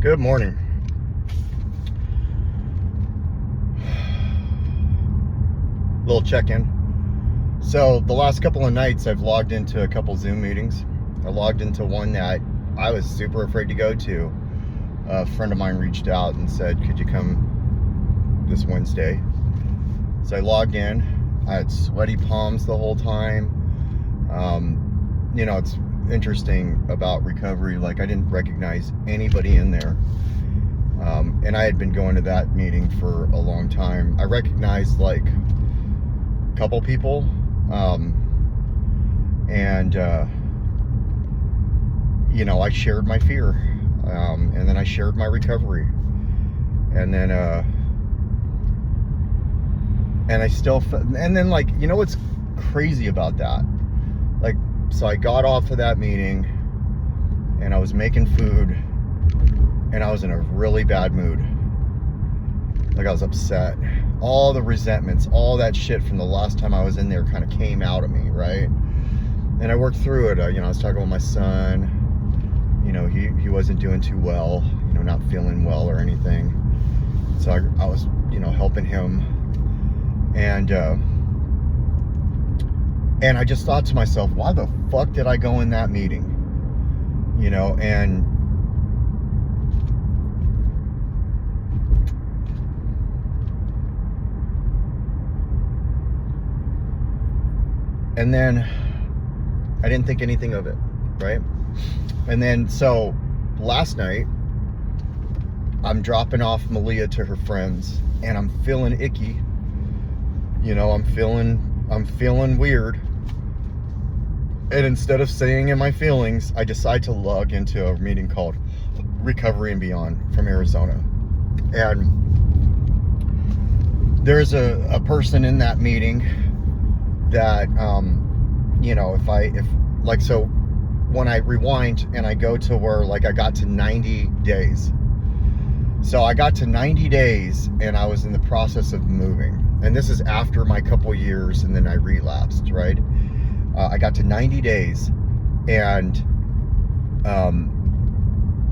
Good morning. Little check-in. So the last couple of nights I've logged into a couple Zoom meetings. I logged into one that I was super afraid to go to. A friend of mine reached out and said, could you come this Wednesday? So I logged in. I had sweaty palms the whole time. You know, it's interesting about recovery. Like, I didn't recognize anybody in there. And I had been going to that meeting for a long time. I recognized like a couple people. You know, I shared my fear. And then I shared my recovery. And then, and I still, and then like, you know what's crazy about that? Like, so I got off of that meeting and I was making food and I was in a really bad mood. Like, I was upset. All the resentments, all that shit from the last time I was in there kind of came out of me, right? And I worked through it. You know, I was talking with my son. You know, he wasn't doing too well, you know, not feeling well or anything. So I was, you know, helping him. And I just thought to myself, why the fuck did I go in that meeting? You know, and then I didn't think anything of it, right? And then, so last night, I'm dropping off Malia to her friends, and I'm feeling icky. You know, I'm feeling weird. And instead of saying in my feelings, I decide to log into a meeting called Recovery and Beyond from Arizona. And there's a person in that meeting that, you know, so when I rewind and I go to where, like, I got to 90 days. So I got to 90 days and I was in the process of moving. And this is after my couple years, and then I relapsed, right? I got to 90 days, and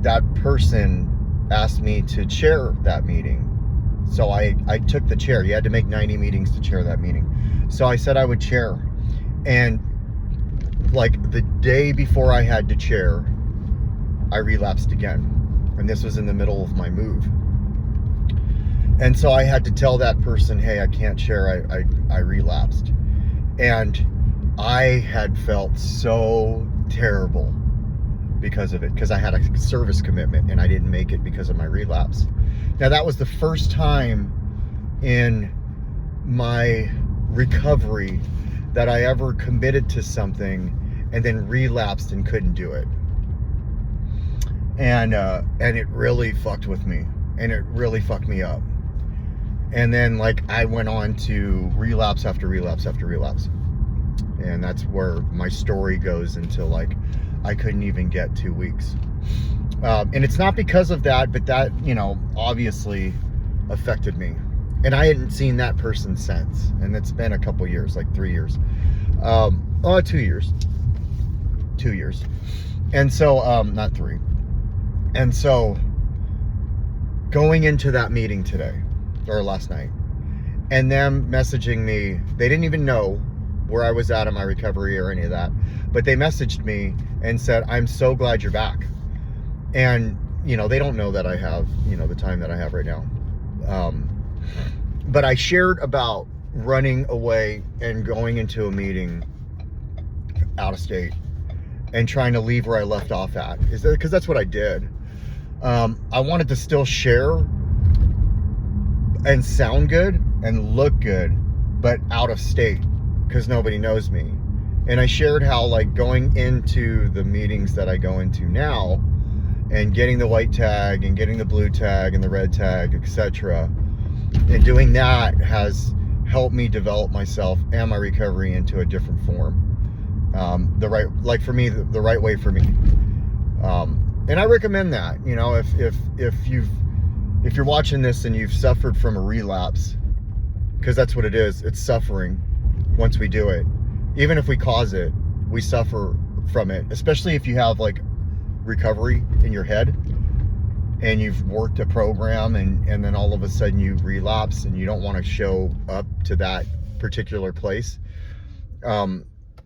that person asked me to chair that meeting. So I took the chair. You had to make 90 meetings to chair that meeting. So I said I would chair. And like the day before I had to chair, I relapsed again. And this was in the middle of my move. And so I had to tell that person, hey, I can't share, I relapsed. And I had felt so terrible because of it, because I had a service commitment and I didn't make it because of my relapse. Now, that was the first time in my recovery that I ever committed to something and then relapsed and couldn't do it. And it really fucked with me, and it really fucked me up. And then, like, I went on to relapse after relapse after relapse. And that's where my story goes until, like, I couldn't even get 2 weeks. And it's not because of that, but that, you know, obviously affected me. And I hadn't seen that person since. And it's been a couple years, like 3 years. 2 years. 2 years. And so, not 3. And so, going into that meeting today, or last night, and them messaging me, they didn't even know where I was at in my recovery or any of that, but they messaged me and said, I'm so glad you're back. And, you know, they don't know that I have, you know, the time that I have right now. But I shared about running away and going into a meeting out of state and trying to leave where I left off at. Is that because that's what I did. I wanted to still share and sound good and look good, but out of state, because nobody knows me. And I shared how, like, going into the meetings that I go into now and getting the white tag and getting the blue tag and the red tag, etc., and doing that has helped me develop myself and my recovery into a different form. The right way for me. And I recommend that, you know, if you're watching this and you've suffered from a relapse, because that's what it is, it's suffering once we do it. Even if we cause it, we suffer from it, especially if you have like recovery in your head. and you've worked a program, and then all of a sudden you relapse and you don't want to show up to that particular place.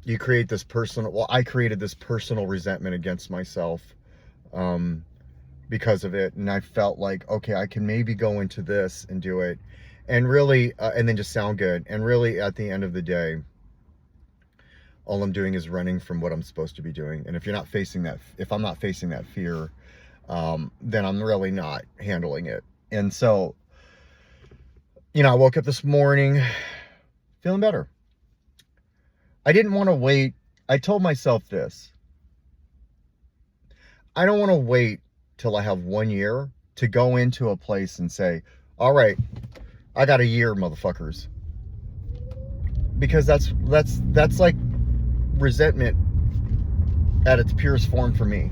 You create this I created this personal resentment against myself because of it. And I felt like, okay, I can maybe go into this and do it, and really, and then just sound good. And really, at the end of the day, all I'm doing is running from what I'm supposed to be doing. And if I'm not facing that fear, then I'm really not handling it. And so, I woke up this morning feeling better. I didn't want to wait. I told myself this. I don't want to wait till I have 1 year to go into a place and say, all right, I got a year, motherfuckers. Because that's like resentment at its purest form for me.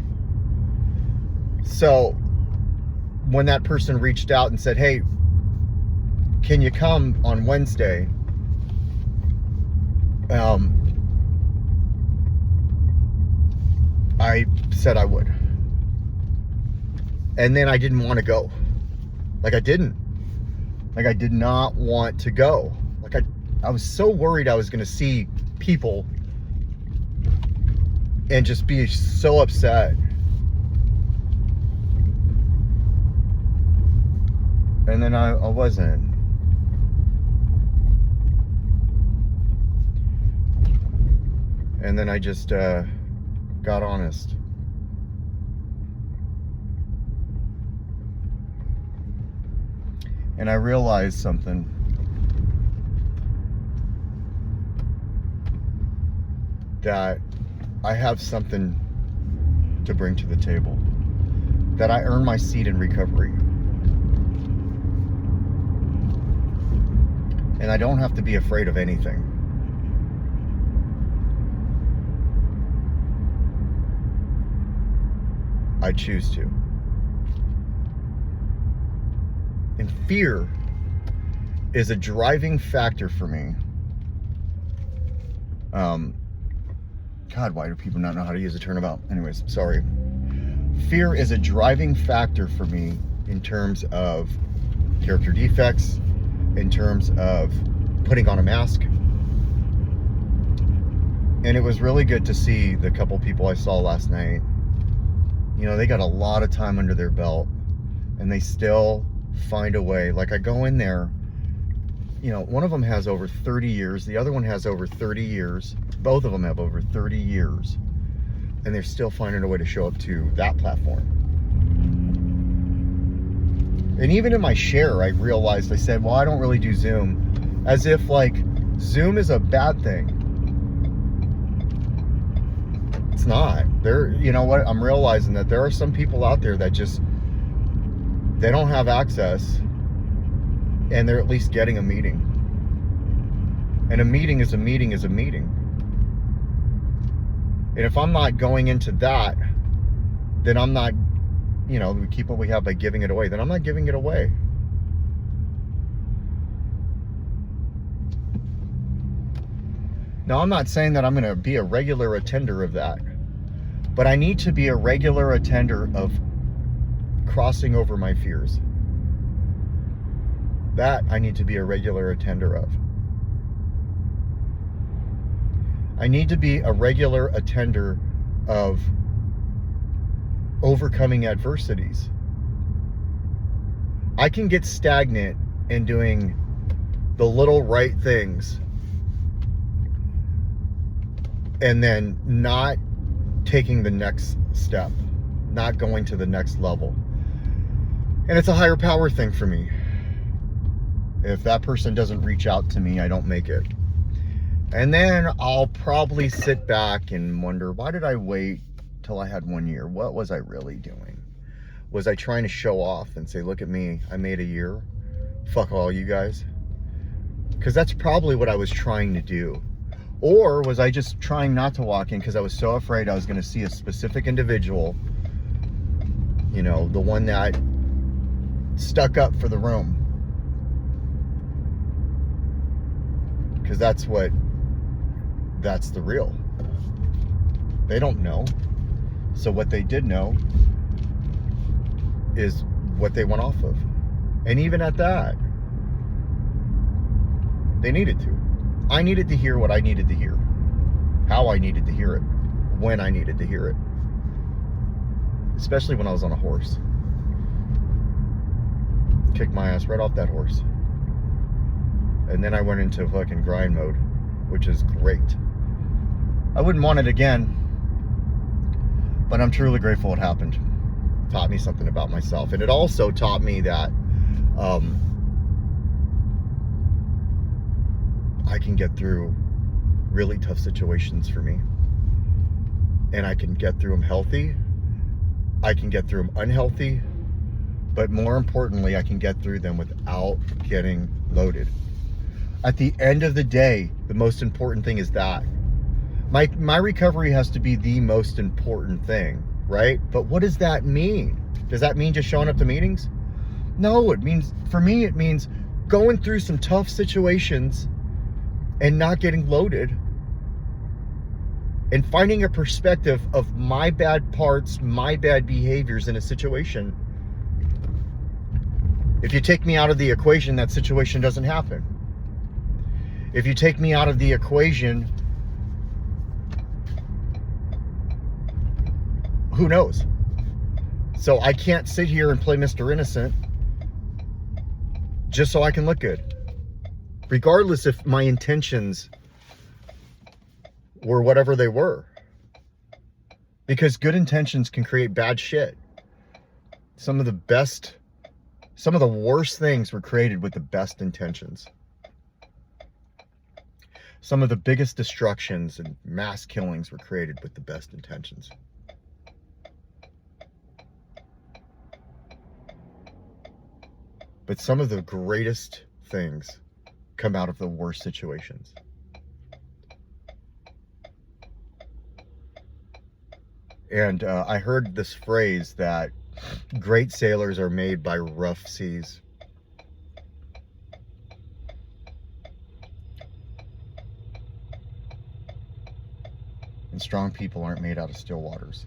So when that person reached out and said, hey, can you come on Wednesday? I said I would. And then I didn't want to go. I did not want to go. I was so worried I was going to see people and just be so upset. And then I wasn't. And then I just got honest. And I realized something. That I have something to bring to the table. That I earned my seat in recovery. And I don't have to be afraid of anything. I choose to. And fear is a driving factor for me. God, why do people not know how to use a turnabout? Anyways, sorry. Fear is a driving factor for me in terms of character defects, in terms of putting on a mask. And it was really good to see the couple people I saw last night. They got a lot of time under their belt, and they still find a way. I go in there, one of them has over 30 years, the other one has over 30 years. Both of them have over 30 years, and they're still finding a way to show up to that platform. And even in my share, I realized, I said, well, I don't really do Zoom, as if Zoom is a bad thing. It's not. You know what? I'm realizing that there are some people out there that just, they don't have access, and they're at least getting a meeting. And a meeting is a meeting is a meeting. And if I'm not going into that, then I'm not, we keep what we have by giving it away. Then I'm not giving it away. Now, I'm not saying that I'm going to be a regular attender of that, but I need to be a regular attender of crossing over my fears. That I need to be a regular attender of. I need to be a regular attender of overcoming adversities. I can get stagnant in doing the little right things and then not taking the next step, not going to the next level. And it's a higher power thing for me. If that person doesn't reach out to me, I don't make it. And then I'll probably sit back and wonder, why did I wait till I had 1 year? What was I really doing? Was I trying to show off and say, look at me, I made a year? Fuck all you guys. Because that's probably what I was trying to do. Or was I just trying not to walk in because I was so afraid I was going to see a specific individual, the one that stuck up for the room. Because that's the real. They don't know. So what they did know is what they went off of. And even at that, they needed to. I needed to hear what I needed to hear, how I needed to hear it, when I needed to hear it. Especially when I was on a horse. Kicked my ass right off that horse. And then I went into fucking grind mode, which is great. I wouldn't want it again, but I'm truly grateful it happened. Taught me something about myself. And it also taught me that I can get through really tough situations for me. And I can get through them healthy. I can get through them unhealthy. But more importantly, I can get through them without getting loaded. At the end of the day, the most important thing is that. My recovery has to be the most important thing, right? But what does that mean? Does that mean just showing up to meetings? No, it means, for me, it means going through some tough situations and not getting loaded, and finding a perspective of my bad parts, my bad behaviors in a situation. If you take me out of the equation, that situation doesn't happen. If you take me out of the equation, who knows? So I can't sit here and play Mr. Innocent just so I can look good. Regardless if my intentions were whatever they were. Because good intentions can create bad shit. Some of the worst things were created with the best intentions. Some of the biggest destructions and mass killings were created with the best intentions. But some of the greatest things come out of the worst situations. And I heard this phrase that great sailors are made by rough seas. And strong people aren't made out of still waters.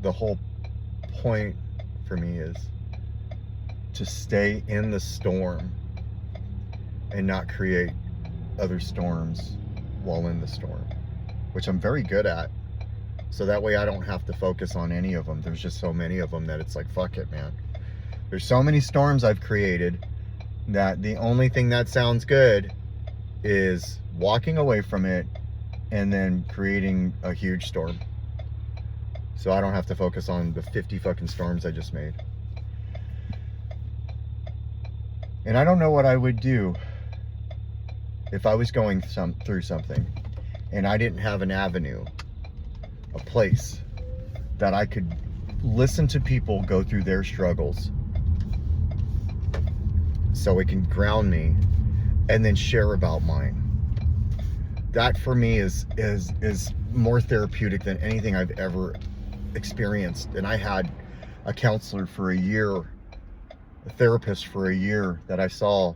The whole point for me is to stay in the storm and not create other storms while in the storm, which I'm very good at. So that way I don't have to focus on any of them. There's just so many of them that it's like, fuck it, man. There's so many storms I've created that the only thing that sounds good is walking away from it and then creating a huge storm. So I don't have to focus on the 50 fucking storms I just made. And I don't know what I would do if I was going through something and I didn't have an avenue, a place that I could listen to people go through their struggles so it can ground me and then share about mine. That for me is more therapeutic than anything I've ever experienced. And I had a counselor for a year, a therapist for a year that I saw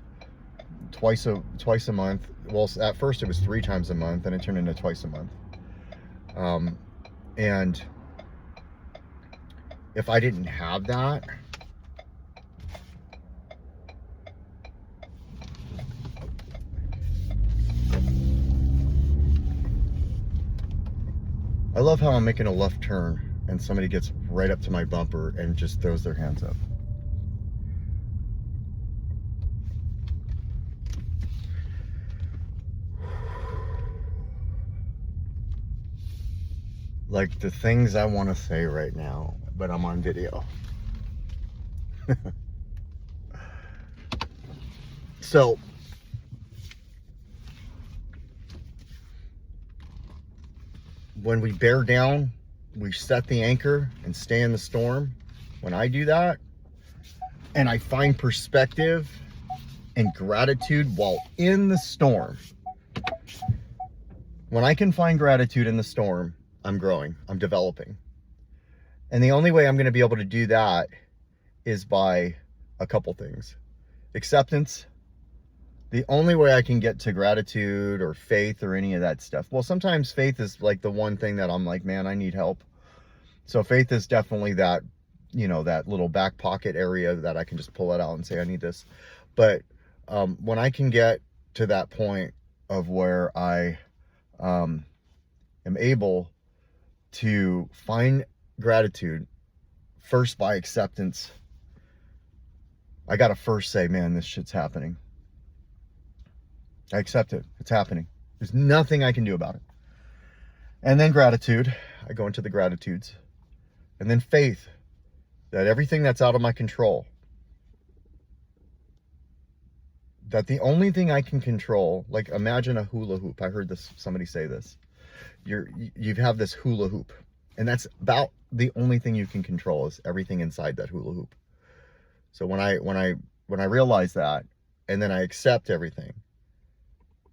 twice a month. Well, at first it was 3 times a month, and it turned into twice a month. And if I didn't have that, I love how I'm making a left turn and somebody gets right up to my bumper and just throws their hands up. Like the things I want to say right now, but I'm on video. So, when we bear down, we set the anchor and stay in the storm. When I do that, and I find perspective and gratitude while in the storm, when I can find gratitude in the storm, I'm growing, I'm developing. And the only way I'm going to be able to do that is by a couple things: acceptance the only way I can get to gratitude or faith or any of that stuff, well, sometimes faith is like the one thing that I'm like, man, I need help. So faith is definitely that, you know, that little back pocket area that I can just pull it out and say, I need this. But when I can get to that point of where I am able to find gratitude first by acceptance, I got to first say, man, this shit's happening. I accept it. It's happening. There's nothing I can do about it. And then gratitude. I go into the gratitudes. And then faith that everything that's out of my control, that the only thing I can control, like imagine a hula hoop. I heard somebody say this. You have this hula hoop, and that's about the only thing you can control is everything inside that hula hoop. So when I realize that, and then I accept everything,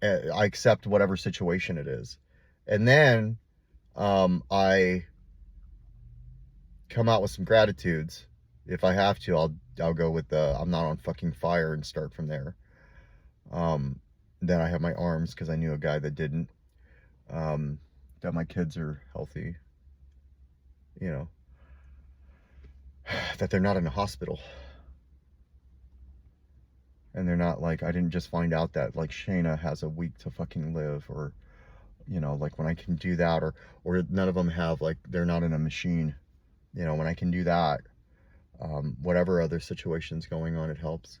I accept whatever situation it is, and then I come out with some gratitudes. If I have to, I'll go with the I'm not on fucking fire and start from there. Then I have my arms because I knew a guy that didn't. That my kids are healthy, you know, that they're not in a hospital. And they're not like, I didn't just find out that like Shayna has a week to fucking live, or, you know, like when I can do that, or none of them have, like, they're not in a machine, you know, when I can do that, whatever other situation's going on, it helps.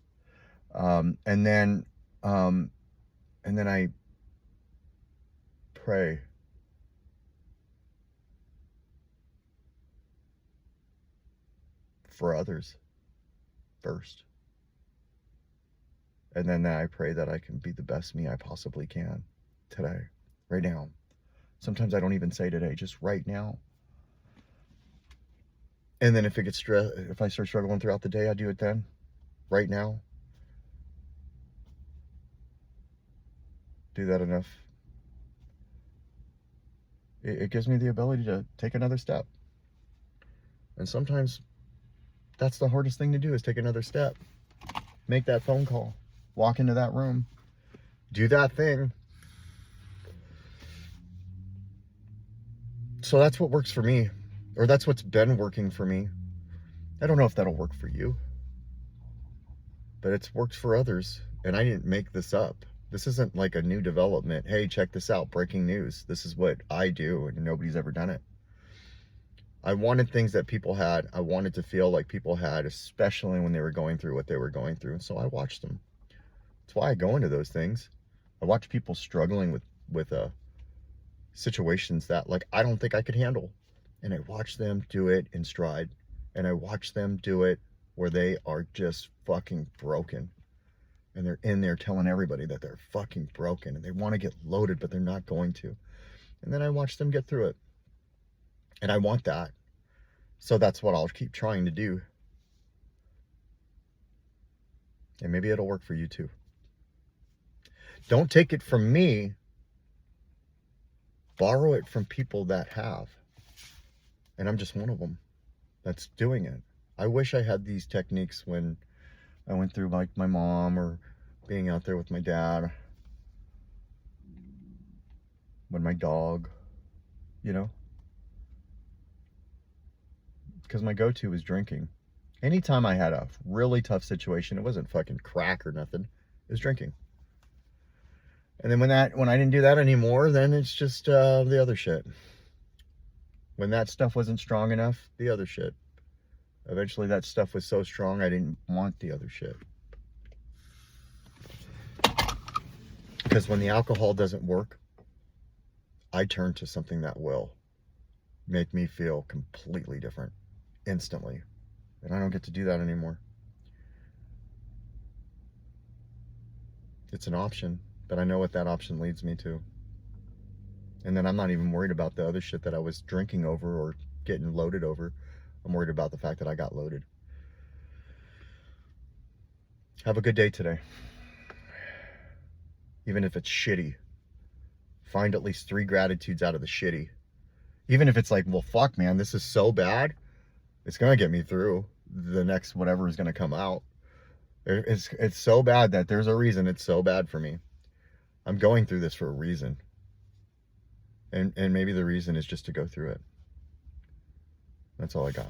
And then I pray. For others first. And then I pray that I can be the best me I possibly can today, right now. Sometimes I don't even say today, just right now. And then if I start struggling throughout the day, I do it then, right now. Do that enough. It gives me the ability to take another step. And sometimes that's the hardest thing to do, is take another step. Make that phone call. Walk into that room. Do that thing. So that's what works for me. Or that's what's been working for me. I don't know if that'll work for you. But it's worked for others. And I didn't make this up. This isn't like a new development. Hey, check this out. Breaking news. This is what I do, and nobody's ever done it. I wanted things that people had. I wanted to feel like people had, especially when they were going through what they were going through. And so I watched them. That's why I go into those things. I watch people struggling with situations that, like, I don't think I could handle. And I watch them do it in stride. And I watch them do it where they are just fucking broken. And they're in there telling everybody that they're fucking broken. And they want to get loaded, but they're not going to. And then I watch them get through it. And I want that. So that's what I'll keep trying to do. And maybe it'll work for you too. Don't take it from me. Borrow it from people that have. And I'm just one of them that's doing it. I wish I had these techniques when I went through, like, my mom, or being out there with my dad. When my dog, you know. Because my go-to was drinking. Anytime I had a really tough situation, it wasn't fucking crack or nothing. It was drinking. And then when I didn't do that anymore, then it's just the other shit. When that stuff wasn't strong enough, the other shit. Eventually that stuff was so strong I didn't want the other shit. Because when the alcohol doesn't work, I turn to something that will make me feel completely different. Instantly. And I don't get to do that anymore. It's an option, but I know what that option leads me to. And then I'm not even worried about the other shit that I was drinking over or getting loaded over. I'm worried about the fact that I got loaded. Have a good day today. Even if it's shitty, find at least 3 gratitudes out of the shitty. Even if it's like, well, fuck, man, this is so bad. It's going to get me through the next whatever is going to come out. It's so bad that there's a reason it's so bad for me. I'm going through this for a reason. And maybe the reason is just to go through it. That's all I got.